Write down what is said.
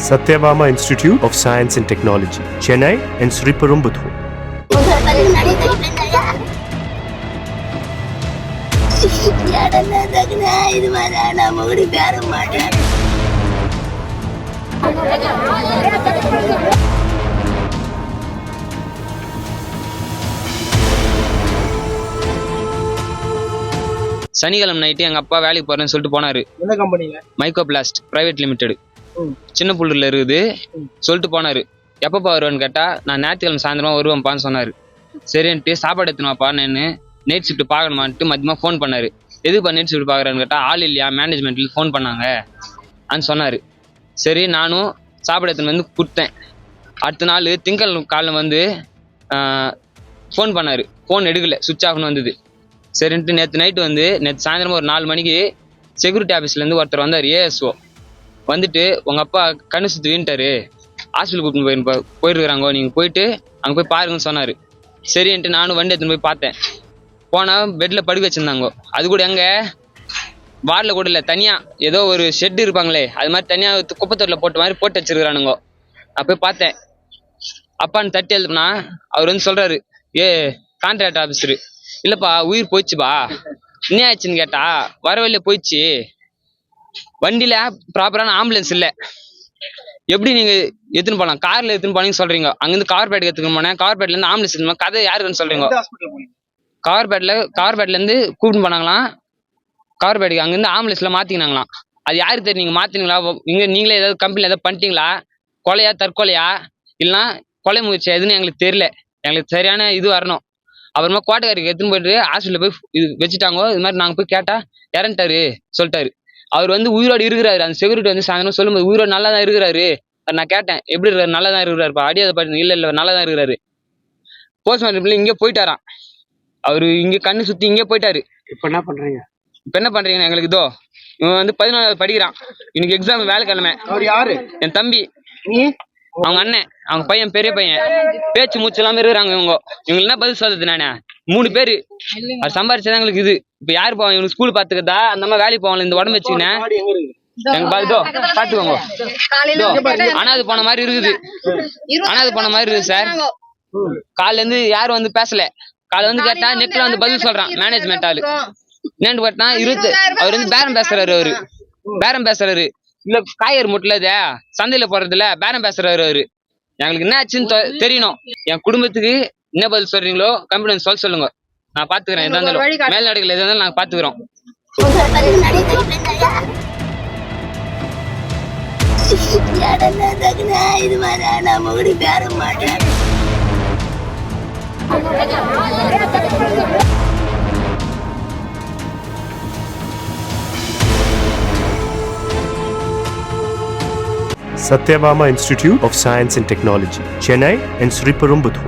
Satyabama Institute of Science and Technology, Chennai and Sriperumbudur. சனிக்கிழமை night எங்கள் அப்பா வேலைக்கு போகிறேன்னு சொல்லிட்டு போனார். என்ன கம்பெனிங்க? மைக்கோ பிளாஸ்ட் பிரைவேட் லிமிடெட், சின்ன புள்ளூரில் இருக்குது. சொல்லிட்டு போனார். எப்பப்பா வருவான்னு கேட்டால் நான் ஞாயிற்றுக்கிழமை சாயந்தரமாக வருவேன்ப்பான்னு சொன்னார். சரின்ட்டு சாப்பாடு எடுத்துனாப்பா நான் நைட் ஷிஃப்ட் பார்க்கணுமான்ட்டு மதியமாக ஃபோன் பண்ணார். எதுக்குப்பா நைட் ஷிஃப்ட் பார்க்குறான்னு கேட்டால் ஆள் இல்லையா மேனேஜ்மெண்ட்டில் ஃபோன் பண்ணாங்க அன்னு சொன்னார். சரி நானும் சாப்பாடு எடுத்துன்னு வந்து கொடுத்தேன். அடுத்த நாள் திங்கள் காலையில் வந்து ஃபோன் பண்ணார். ஃபோன் எடுக்கலை, சுவிட்ச் ஆஃப்னு வந்தது. சரின்ட்டு நேற்று சாயந்தரம் ஒரு 4 மணிக்கு செக்யூரிட்டி ஆஃபீஸ்லேருந்து ஒருத்தர் வந்தார், ஏஎஸ்ஓ. வந்துட்டு உங்கள் அப்பா கண்ணு சுற்றி வீண்டாரு, ஹாஸ்பிட்டல் கூப்பிட்டு போயிருக்கிறாங்க, நீங்கள் போயிட்டு அங்கே போய் பாருங்கன்னு சொன்னார். சரின்ட்டு நானும் வண்டி எடுத்துன்னு போய் பார்த்தேன். போனால் பெட்டில் படுக்க வச்சுருந்தாங்க. அது கூட எங்கே வார்டில் கூட இல்லை, தனியாக ஏதோ ஒரு ஷெட்டு இருப்பாங்களே அது மாதிரி தனியாக குப்பத்தொட்டில் போட்ட மாதிரி போட்டு வச்சிருக்கிறானுங்க. நான் போய் பார்த்தேன். அப்பான்னு தட்டி எழுதுனா அவர் வந்து சொல்கிறாரு, கான்ட்ராக்ட் ஆஃபீஸரு, இல்லைப்பா உயிர் போயிடுச்சுப்பா. என்ன ஆச்சுன்னு கேட்டா வர வழியில போயிடுச்சு, வண்டியில ப்ராப்பரான ஆம்புலன்ஸ் இல்லை, எப்படி நீங்க எடுத்துன்னு போகலாம், கார்ல எடுத்துன்னு போனீங்கன்னு சொல்றீங்க. அங்கிருந்து கார்பேட்டுக்கு எடுத்துன்னு போனேன், கார்பேட்லேருந்து ஆம்புலன்ஸ் எடுத்துன்னு கதை யாருக்குன்னு சொல்றீங்க. கார்பேட்லேருந்து கூப்பிட்டு போனாங்களாம், கார்பேட்டுக்கு அங்கிருந்து ஆம்புலன்ஸ்ல மாத்திக்கினாங்களாம். அது யாருக்கு தெரியும், நீங்க மாத்தினீங்களா, நீங்களே ஏதாவது கம்பெனியில் ஏதாவது பண்ணிட்டீங்களா, கொலையா தற்கொலையா இல்லைன்னா கொலை முயற்சி எதுன்னு எங்களுக்கு தெரியல. எங்களுக்கு சரியான இது வரணும். அப்புறமா கோட்டைக்காரிக்கு எடுத்துன்னு போயிட்டு ஹாஸ்பிட்டலில் போய் இது வச்சுட்டாங்க. இது மாதிரி நாங்கள் போய் கேட்டால் இறந்துட்டாரு சொல்லிட்டாரு. அவர் வந்து உயிரோடு இருக்கிறாரு. அந்த செக்யூரிட்டி வந்து சாயந்தரம் சொல்லும்போது உயிரோடு நல்லா தான் இருக்கிறாரு. நான் கேட்டேன், எப்படி இருக்காரு? நல்லா தான் இருக்கிறாருப்பா. அடியாத பாட்டு இல்லை நல்லா தான் இருக்கிறாரு. போஸ்ட்மார்ட்டம் இங்கே போயிட்டாராம். அவர் இங்கே கண்ணு சுற்றி இங்கே போயிட்டாரு. இப்போ என்ன பண்ணுறீங்க? இப்போ என்ன பண்ணுறீங்கன்னு எங்களுக்கு இதோ இவன் வந்து 14வது படிக்கிறான். இன்னைக்கு எக்ஸாம் வேலைக்கிழமை. அவர் யாரு? என் தம்பி, அவங்க அண்ணன், அவங்க பையன், பெரிய பையன். பேச்சு மூச்சு எல்லாமே இருக்கிறாங்க. இவங்க என்ன பதில் சொல்றது? நானே 3 பேரு அது சம்பாரிச்சதான் எங்களுக்கு இது. இப்ப யாரு போவாங்க? இவனுக்கு ஸ்கூல் பாத்துக்கதா அந்த மாதிரி வேலைக்கு போவாங்க. இந்த உடம்பு வச்சுக்கினேன் எங்க பாத்துக்கோங்க. அனாது போன மாதிரி இருக்குது, அனாது போன மாதிரி இருக்குது சார். காலைல இருந்து யாரும் வந்து பேசல. காலைல வந்து கேட்டா நெட்ல வந்து பதில் சொல்றான் மேனேஜ்மெண்ட் ஆளு. என்னன்னு கேட்டா அவர் வந்து பேரம் பேசுறாரு. இல்ல காய்கறி முட்டல இத சந்தையில போடுறதுல பேரம் பேசுறாரு அவரு. எங்களுக்கு என்ன ஆச்சுன்னு தெரியணும். என் குடும்பத்துக்கு என்ன பதில் சொல்றீங்களோ கம்பெனி சொல்லுங்க, நான் பாத்துக்கிறேன். எதா இருந்தாலும் மேல்நாடுகள் எதா இருந்தாலும் நாங்க பாத்துக்கிறோம். Satyabama Institute of Science and Technology, Chennai and Sriperumbudur.